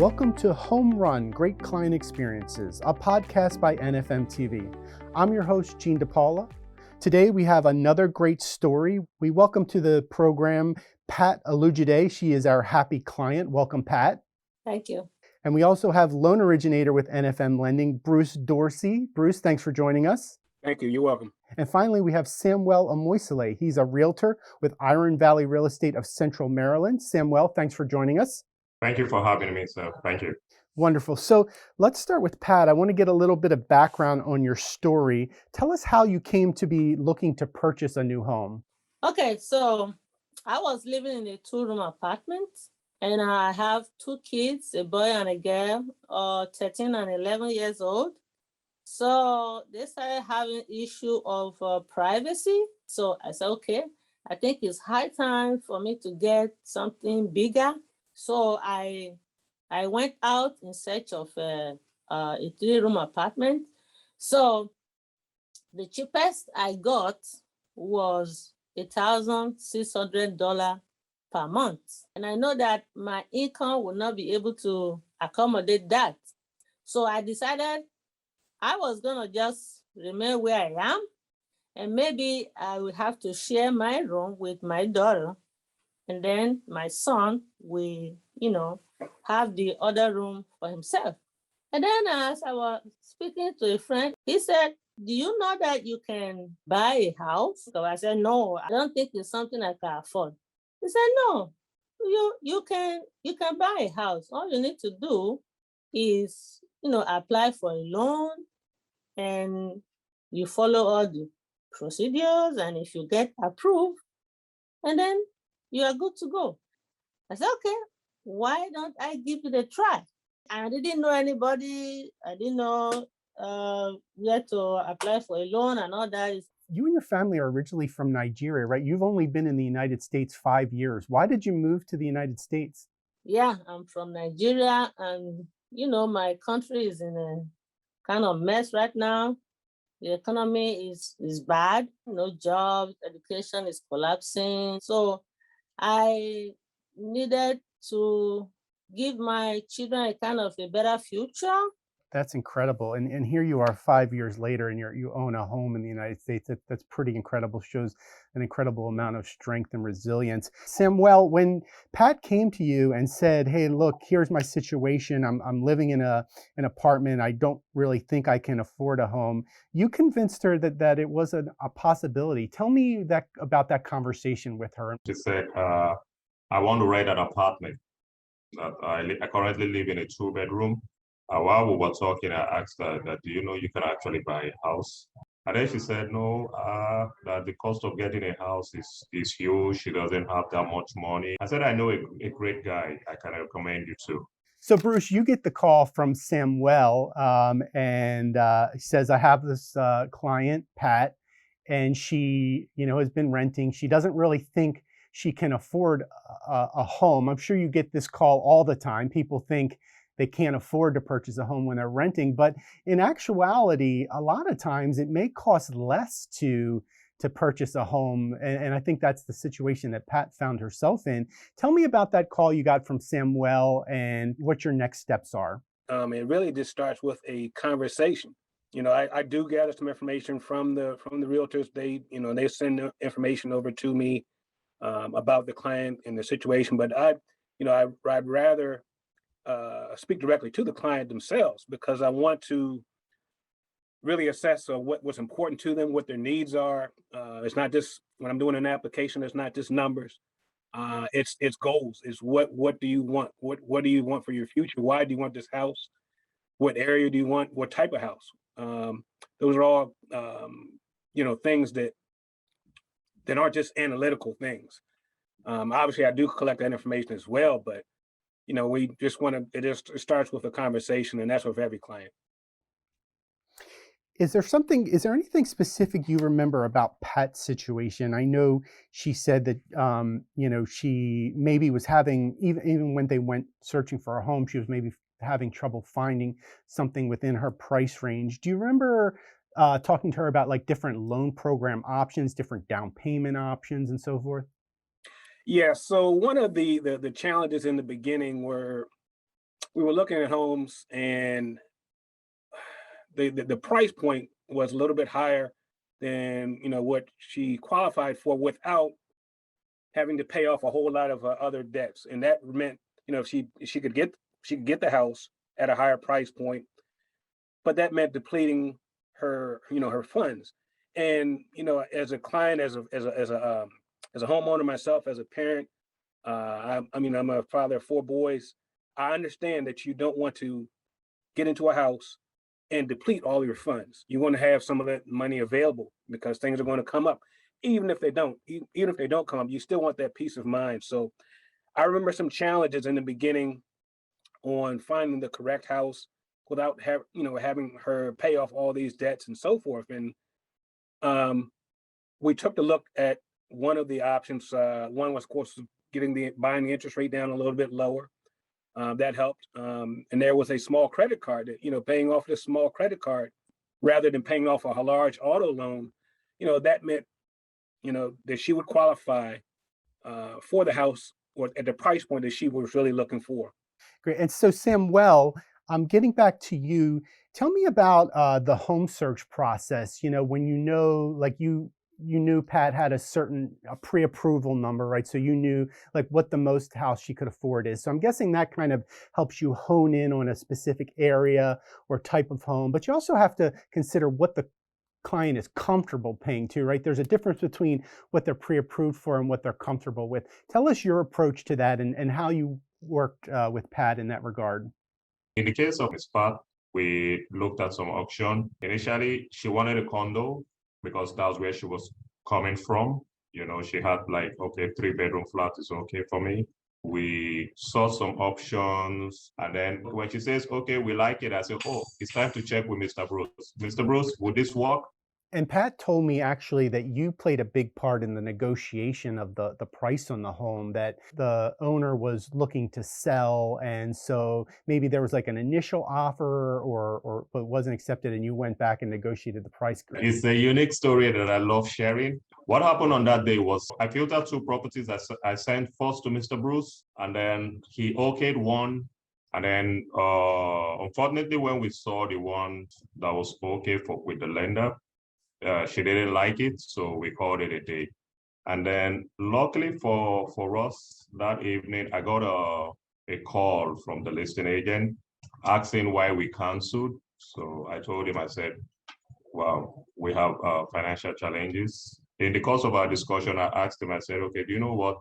Welcome to Home Run Great Client Experiences, a podcast by NFM TV. I'm your host, Gene DePaula. Today we have another great story. We welcome to the program Pat Olujide. She is our happy client. Welcome, Pat. Thank you. And we also have loan originator with NFM Lending, Bruce Dorsey. Bruce, thanks for joining us. Thank you. You're welcome. And finally, we have Samuel Amoisile. He's a realtor with Iron Valley Real Estate of Central Maryland. Samuel, thanks for joining us. Thank you for having me, sir. Thank you. Wonderful. So let's start with Pat. I want to get a little bit of background on your story. Tell us how you came to be looking to purchase a new home. Okay, so I was living in a two-room apartment, and I have two kids, a boy and a girl, 13 and 11 years old. So they started having issue of privacy. So I said, okay, I think it's high time for me to get something bigger. So I went out in search of a three-room apartment. So the cheapest I got was $1,600 per month. And I know that my income will not be able to accommodate that. So I decided I was going to just remain where I am. And maybe I would have to share my room with my daughter. And then my son will, have the other room for himself. And then as I was speaking to a friend, he said, do you know that you can buy a house? So I said, no, I don't think it's something I can afford. He said, no, you can buy a house. All you need to do is, apply for a loan and you follow all the procedures. And if you get approved, and then you are good to go. I said, okay, why don't I give it a try? I didn't know anybody. I didn't know where to apply for a loan and all that. You and your family are originally from Nigeria, right? You've only been in the United States 5 years. Why did you move to the United States? Yeah, I'm from Nigeria, and my country is in a kind of mess right now. The economy is bad, no jobs, education is collapsing. So I needed to give my children a kind of a better future. That's incredible. And here you are 5 years later, and you own a home in the United States. That's pretty incredible. Shows an incredible amount of strength and resilience. Samuel, when Pat came to you and said, hey, look, here's my situation. I'm living in an apartment. I don't really think I can afford a home. You convinced her that it was a possibility. Tell me about that conversation with her. She said, I want to rent an apartment. I currently live in a two-bedroom. While we were talking, I asked her that, do you know you can actually buy a house? And then she said, no, that the cost of getting a house is huge. She doesn't have that much money. I said, I know a great guy I can recommend you to. So Bruce, you get the call from Samuel, and he says, I have this client, Pat, and she, has been renting. She doesn't really think she can afford a home. I'm sure you get this call all the time. People think they can't afford to purchase a home when they're renting, but in actuality, a lot of times it may cost less to purchase a home. And I think that's the situation that Pat found herself in. Tell me about that call you got from Samuel and what your next steps are. It really just starts with a conversation. I do gather some information from the realtors. They send the information over to me about the client and the situation, but I'd rather speak directly to the client themselves, because I want to really assess what's important to them, what their needs are. It's not just, when I'm doing an application, it's not just numbers. It's goals. It's what do you want? What do you want for your future? Why do you want this house? What area do you want? What type of house? Those are all things that aren't just analytical things. Obviously, I do collect that information as well, but we just want to, it starts with a conversation, and that's with every client. Is there anything specific you remember about Pat's situation? I know she said that, she maybe was having, even when they went searching for a home, she was maybe having trouble finding something within her price range. Do you remember talking to her about like different loan program options, different down payment options and so forth? Yeah, so one of the challenges in the beginning were we were looking at homes, and the price point was a little bit higher than what she qualified for without having to pay off a whole lot of other debts, and that meant she could get the house at a higher price point, but that meant depleting her funds. And as a client, as a homeowner myself, as a parent, I'm a father of 4 boys. I understand that you don't want to get into a house and deplete all your funds. You want to have some of that money available because things are going to come up. Even if they don't, even if they don't come up, you still want that peace of mind. So I remember some challenges in the beginning on finding the correct house without having her pay off all these debts and so forth. And we took a look at one of the options. One was, of course, buying the interest rate down a little bit lower. That helped. And there was a small credit card that, paying off this small credit card rather than paying off a large auto loan, that meant, that she would qualify for the house or at the price point that she was really looking for. Great. And so, Samuel, getting back to you, tell me about the home search process. When like you knew Pat had a pre-approval number, right? So you knew like what the most house she could afford is. So I'm guessing that kind of helps you hone in on a specific area or type of home. But you also have to consider what the client is comfortable paying too, right? There's a difference between what they're pre-approved for and what they're comfortable with. Tell us your approach to that and how you worked with Pat in that regard. In the case of Miss Pat, we looked at some auction. Initially, she wanted a condo because that's where she was coming from. She had like, okay, 3-bedroom flat is okay for me. We saw some options, and then when she says, okay, we like it, I said, oh, it's time to check with Mr. Bruce. Mr. Bruce, would this work? And Pat told me actually that you played a big part in the negotiation of the price on the home, that the owner was looking to sell. And so maybe there was like an initial offer or but wasn't accepted, and you went back and negotiated the price. It's a unique story that I love sharing. What happened on that day was I filtered 2 properties. I sent first to Mr. Bruce, and then he okayed one. And then unfortunately, when we saw the one that was okay with the lender, she didn't like it, so we called it a day. And then luckily for us that evening, I got a call from the listing agent asking why we canceled. So I told him, I said, well, we have financial challenges. In the course of our discussion, I asked him, I said, okay, do you know what?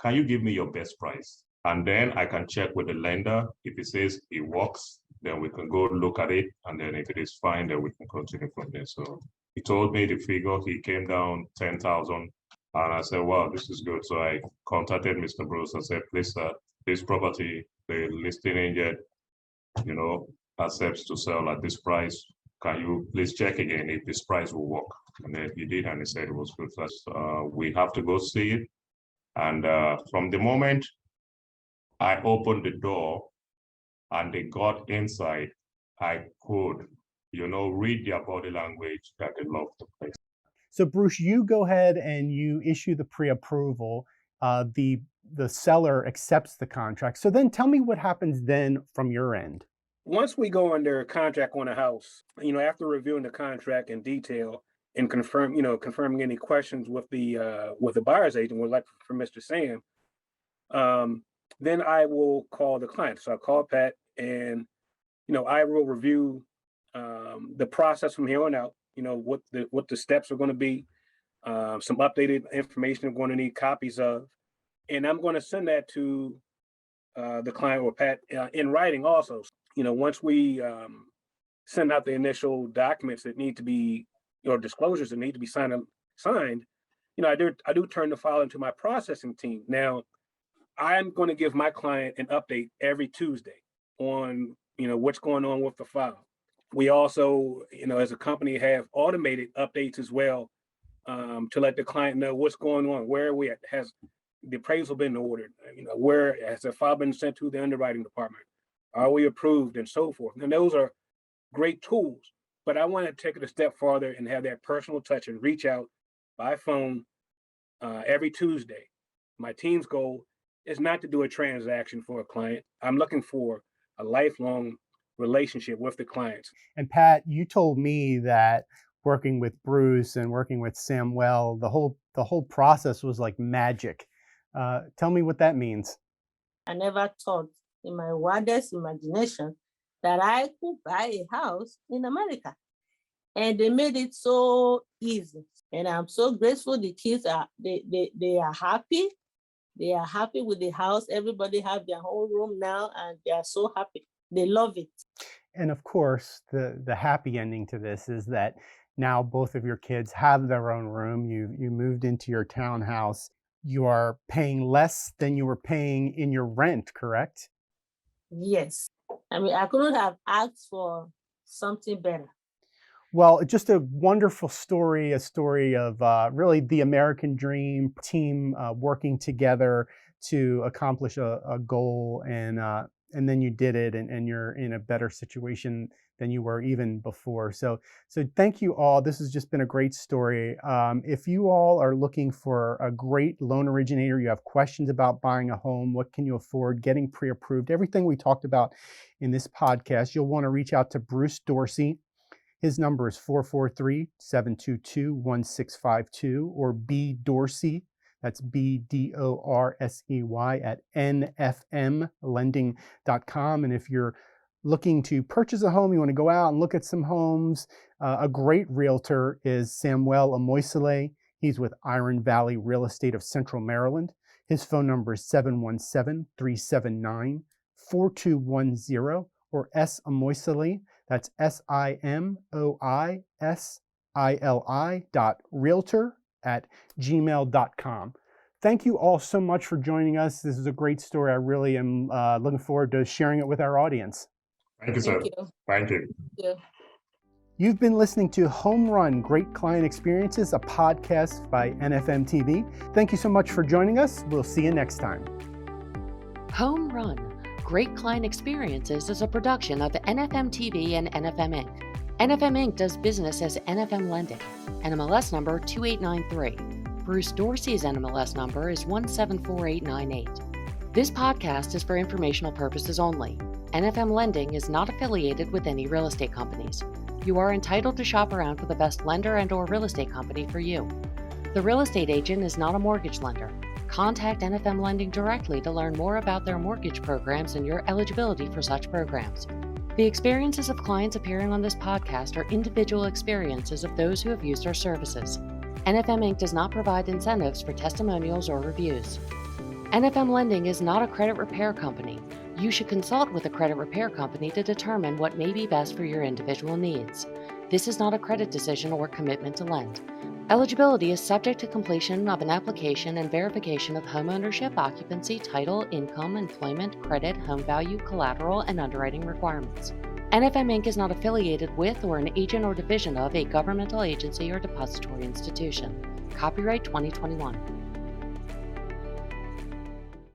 Can you give me your best price? And then I can check with the lender. If he says it works, then we can go look at it. And then if it is fine, then we can continue from there. So he told me the figure. He came down 10,000. And I said, wow, this is good. So I contacted Mr. Bruce and said, please, sir, this property, the listing agent, accepts to sell at this price. Can you please check again if this price will work? And then he did, and he said it was good. We have to go see it. And from the moment I opened the door and they got inside, I could, read their body language that they loved the place. So Bruce, you go ahead and you issue the pre-approval. The seller accepts the contract. So then tell me what happens then from your end. Once we go under contract on a house, after reviewing the contract in detail and confirming any questions with the buyer's agent, like for Mr. Sam, then I will call the client. So I call Pat, and I will review the process from here on out. What the steps are going to be, some updated information I'm going to need copies of, and I'm going to send that to the client or Pat in writing also. Once we send out the initial documents that need to be, disclosures that need to be signed, I do turn the file into my processing team. Now, I'm going to give my client an update every Tuesday on, what's going on with the file. We also, as a company, have automated updates as well to let the client know what's going on, where are we at, has the appraisal been ordered, where has the file been sent to the underwriting department, are we approved, and so forth. And those are great tools, but I want to take it a step farther and have that personal touch and reach out by phone every Tuesday. My team's goal is not to do a transaction for a client. I'm looking for a lifelong relationship with the clients. And Pat, you told me that working with Bruce and working with Samuel, the whole process was like magic. Tell me what that means. I never thought in my wildest imagination that I could buy a house in America. And they made it so easy. And I'm so grateful the kids they are happy. They are happy with the house. Everybody have their own room now and they are so happy. They love it. And of course, the happy ending to this is that now both of your kids have their own room. You moved into your townhouse. You are paying less than you were paying in your rent, correct? Yes. I mean, I couldn't have asked for something better. Well, just a wonderful story, a story of really the American dream, team working together to accomplish a goal, and then you did it, and you're in a better situation than you were even before. So thank you all. This has just been a great story. If you all are looking for a great loan originator, you have questions about buying a home, what can you afford, getting pre-approved, everything we talked about in this podcast, you'll want to reach out to Bruce Dorsey. His number is 443-722-1652, or B Dorsey, that's BDORSEY at nfmlending.com. And if you're looking to purchase a home, you want to go out and look at some homes, a great realtor is Samuel Amoisile. He's with Iron Valley Real Estate of Central Maryland. His phone number is 717-379-4210, or S. Amoisile. That's SIMOISILI.realtor@gmail.com. Thank you all so much for joining us. This is a great story. I really am looking forward to sharing it with our audience. Thank you, sir. Thank you. Yeah. You've been listening to Home Run Great Client Experiences, a podcast by NFM TV. Thank you so much for joining us. We'll see you next time. Home Run Great Client Experiences is a production of NFM TV and NFM Inc. NFM Inc. does business as NFM Lending, NMLS number 2893. Bruce Dorsey's NMLS number is 174898. This podcast is for informational purposes only. NFM Lending is not affiliated with any real estate companies. You are entitled to shop around for the best lender and/or real estate company for you. The real estate agent is not a mortgage lender. Contact NFM Lending directly to learn more about their mortgage programs and your eligibility for such programs. The experiences of clients appearing on this podcast are individual experiences of those who have used our services. NFM Inc. does not provide incentives for testimonials or reviews. NFM Lending is not a credit repair company. You should consult with a credit repair company to determine what may be best for your individual needs. This is not a credit decision or commitment to lend. Eligibility is subject to completion of an application and verification of homeownership, occupancy, title, income, employment, credit, home value, collateral, and underwriting requirements. NFM Inc. is not affiliated with or an agent or division of a governmental agency or depository institution. Copyright 2021.